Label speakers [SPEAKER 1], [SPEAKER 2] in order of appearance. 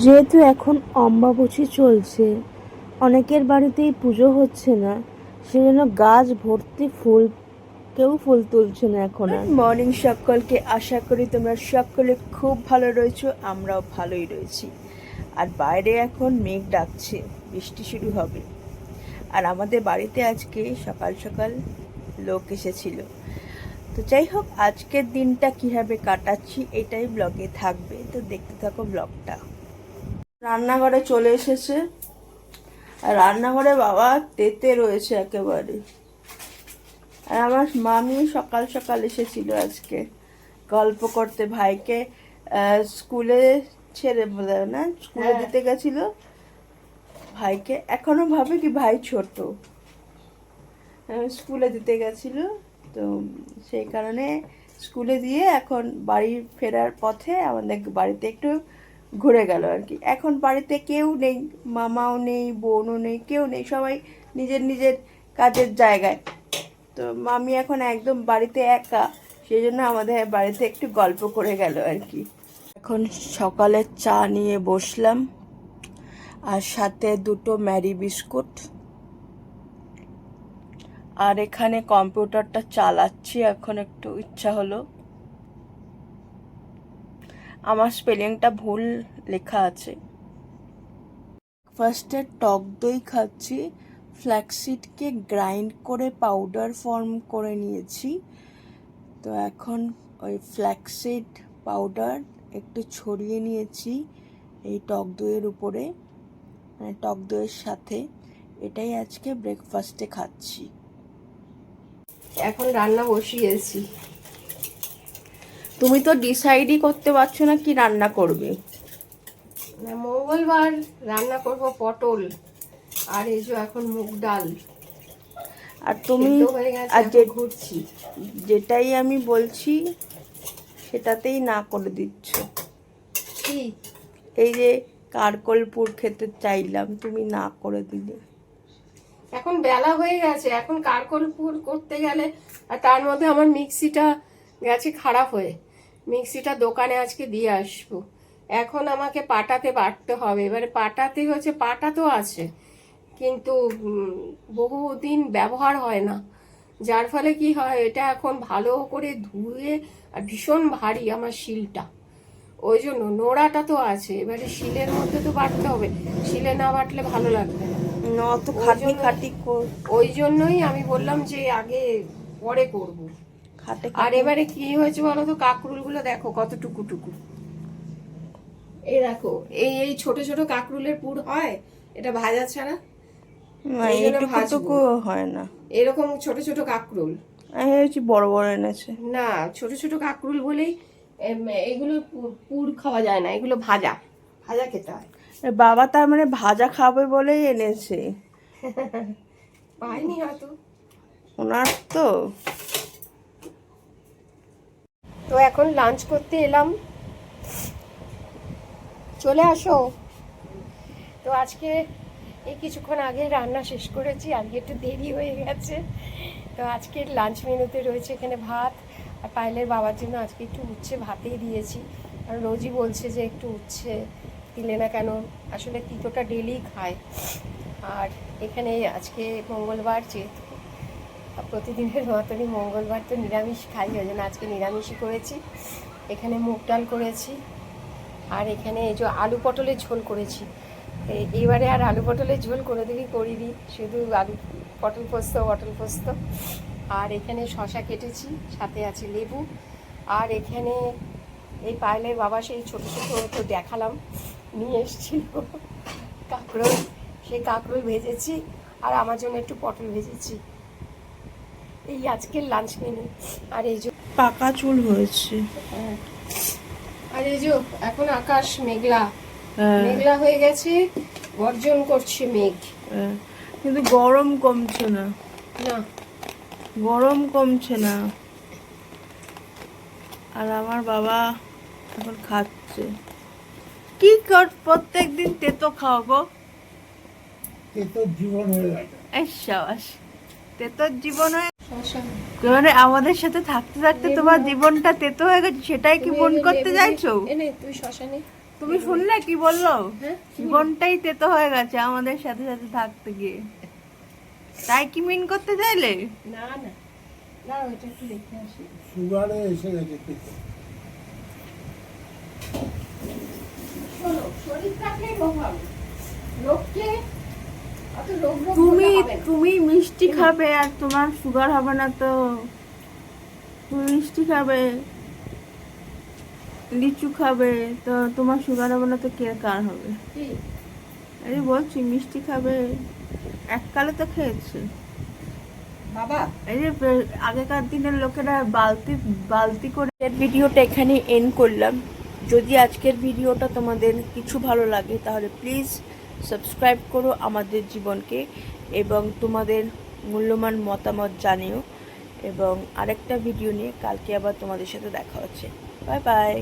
[SPEAKER 1] যেহেতু এখন অম্বাবুচি চলছে, অনেকের বাড়িতেই পুজো হচ্ছে না, সেজন্য গাছ ভর্তি ফুল, কেউ ফুল তুলছে না এখন আর। মর্নিং সকলকে, আশা করি তোমরা সকলে খুব ভালো রয়েছো, আমরাও ভালোই রয়েছি। আর বাইরে এখন মেঘ ডাকছে, বৃষ্টি শুরু হবে। আর আমাদের বাড়িতে আজকে সকাল সকাল লোক এসেছিল। তো যাই হোক, আজকের দিনটা কিভাবে কাটাচ্ছি এটাই ব্লগে থাকবে, তো দেখতে থাকো ব্লগটা। রান্নাঘরে চলে এসেছে, আর রান্নাঘরে বাবা তেতে রয়েছে একেবারে। আর আমার মামি সকাল সকাল এসেছিল আজকে গল্প করতে, ভাইকে স্কুলে ছেড়ে বলে না, স্কুলে দিতে গেছিল ভাইকে। এখনো ভাবে কি ভাই ছোট, স্কুলে দিতে গেছিল, তো সেই কারণে স্কুলে দিয়ে এখন বাড়ি ফেরার পথে আমাদের বাড়িতে একটু ঘুরে গেল আর কি। এখন বাড়িতে কেউ নেই, মামাও নেই, বোনও নেই, কেউ নেই, সবাই নিজের নিজের কাজের জায়গায়। তো মামি এখন একদম বাড়িতে একা, সেই জন্য আমাদের বাড়িতে একটু গল্প করে গেল আর কি। এখন সকালের চা নিয়ে বসলাম, আর সাথে দুটো ম্যারি বিস্কুট। আর এখানে কম্পিউটারটা চালাচ্ছি, এখন একটু ইচ্ছা হলো। আমার স্পেলিংটা ভুল লেখা আছে। ফার্স্টে টক দই খাচ্ছি, ফ্ল্যাক্সিডকে গ্রাইন্ড করে পাউডার ফর্ম করে নিয়েছি। তো এখন ওই ফ্ল্যাক্সিড পাউডার একটু ছড়িয়ে নিয়েছি এই টক দইয়ের উপরে, মানে টক দইয়ের সাথে। এটাই আজকে ব্রেকফাস্টে খাচ্ছি। এখন রান্না বসিয়েছি। তুমি তো ডিসাইডই করতে পারছো না কি রান্না করবে।
[SPEAKER 2] না, মঙ্গলবার রান্না করব পটল, আর এই যে এখন মুগ ডাল।
[SPEAKER 1] আর তুমি আর
[SPEAKER 2] ঘুরছি,
[SPEAKER 1] যেটাই আমি বলছি সেটাতেই না করে দিচ্ছ।
[SPEAKER 2] কি
[SPEAKER 1] এই যে কারকলপুর খেতে চাইলাম, তুমি না করে দিলে।
[SPEAKER 2] এখন বেলা হয়ে গেছে, এখন কারকলপুর করতে গেলে, আর তার মধ্যে আমার মিক্সিটা গেছে খারাপ হয়ে, মিক্সিটা দোকানে আজকে দিয়ে আসবো। এখন আমাকে পাটাতে বাটতে হবে। এবারে পাটাতে হচ্ছে, পাটা তো আছে কিন্তু বহুদিন ব্যবহার হয় না, যার ফলে কি হয়, এটা এখন ভালো করে ধুয়ে, আর ভীষণ ভারী আমার শিলটা, ওই জন্য নোড়াটা তো আছে, এবারে শিলের মধ্যে তো বাটতে হবে, শিলে না বাটলে ভালো লাগবে না।
[SPEAKER 1] অত খাটি খাটি
[SPEAKER 2] ওই জন্যই আমি বললাম যে আগে পরে করব। আর এবারে কি হয়েছে বলো তো, কাকরুলগুলো দেখো কতটুকু টুকু, এই দেখো, এই এই ছোট ছোট কাকরুলের পুর হয়, এটা ভাজা ছাড়া
[SPEAKER 1] এইটুকু হয় না।
[SPEAKER 2] এরকম ছোট ছোট কাকরুল
[SPEAKER 1] বড় বড় এনেছে
[SPEAKER 2] না, ছোট ছোট কাকরুল বলেই এগুলো পুর খাওয়া যায় না, এগুলো ভাজা ভাজা খেতে হয়।
[SPEAKER 1] বাবা তার মানে ভাজা খাবে বলেই এনেছে,
[SPEAKER 2] পাইনি হয়তো
[SPEAKER 1] ওনার তো।
[SPEAKER 2] তো এখন লাঞ্চ করতে এলাম, চলে আসো। তো আজকে এই কিছুক্ষণ আগে রান্না শেষ করেছি, আজকে একটু দেরি হয়ে গেছে। তো আজকের লাঞ্চ মেনুতে রয়েছে এখানে ভাত, আর পায়েলের বাবার জন্য আজকে একটু উচ্ছে ভাতেই দিয়েছি। আর রোজই বলছে যে একটু উচ্ছে দিলে না কেন, আসলে তিতোটা ডেলি খায়। আর এখানে আজকে মঙ্গলবার, যেহেতু প্রতিদিনের মতনই মঙ্গলবার তো নিরামিষ খাই, ওই জন্য আজকে নিরামিষই করেছি। এখানে মুগ ডাল করেছি, আর এখানে এই যে আলু পটলের ঝোল করেছি। এবারে আর আলু পটলের ঝোল কোনোদিনই করিনি, শুধু আলু পটল পোস্ত। আর এখানে শশা কেটেছি, সাথে আছে লেবু। আর এখানে এই পায়েলের বাবা সেই ছোটো ছোটো তো দেখালাম, নিয়ে এসেছিল কাঁকরোল, সেই কাঁকরোল ভেজেছি, আর আমার জন্য একটু পটল ভেজেছি। এই আজকের লাঞ্চ মেনু। আর এই যে
[SPEAKER 1] পাকা চুল হয়েছে,
[SPEAKER 2] আর এই যে এখন আকাশ মেঘলা মেঘলা হয়ে গেছে, গর্জন করছে মেঘ,
[SPEAKER 1] কিন্তু গরম কমছে না,
[SPEAKER 2] না
[SPEAKER 1] গরম কমছে না। আর আমার বাবা এখন খাচ্ছে কি কর, প্রত্যেকদিন তেতো খাও গো, তেতোর জীবন হয়ে গেছে। তেতোর জীবন হয়ে, মানে আমাদের সাথে থাকতে থাকতে তোমার জীবনটা তেতো হয়ে গেছে, সেটাই কি মন করতে চাইছো?
[SPEAKER 2] তুই শশা নে,
[SPEAKER 1] তুমি শুনলে কি বললো?
[SPEAKER 2] হ্যাঁ, কি
[SPEAKER 1] জীবনটাই তেতো হয়ে গেছে আমাদের সাথে সাথে থাকতে গিয়ে, তাই কি মিন করতে চাইলে?
[SPEAKER 2] না না না, ওইটা একটু দেখে আসি।
[SPEAKER 3] সুগারে এসে গেছে পেটে।
[SPEAKER 2] শোনো, শরীর থাকলেই রোগ হবে, লোককে অত রোগ রোগ
[SPEAKER 1] তুমি
[SPEAKER 2] বললে হবে না।
[SPEAKER 1] তুমি মিষ্টি খাবে আর তোমার সুগার হবে না তো? তুমি মিষ্টি খাবে, লিচু খাবে, তো তোমার সুগার হবে না তো কে কার হবে?
[SPEAKER 2] কি?
[SPEAKER 1] এই বলছি মিষ্টি খাবে, এককালে তো খেয়েছে।
[SPEAKER 2] বাবা,
[SPEAKER 1] এই যে আগেকার দিনের লোকেরা বালতি বালতি করে। ভিডিওটা এখানে এন্ড করলাম। যদি আজকের ভিডিওটা তোমাদের কিছু ভালো লাগে তাহলে প্লিজ সাবস্ক্রাইব করো আমাদের জীবনকে, এবং তোমাদের মূল্যবান মতামত জানিও। এবং আরেকটা ভিডিও নিয়ে কালকে আবার তোমাদের সাথে দেখা হচ্ছে। Bye bye.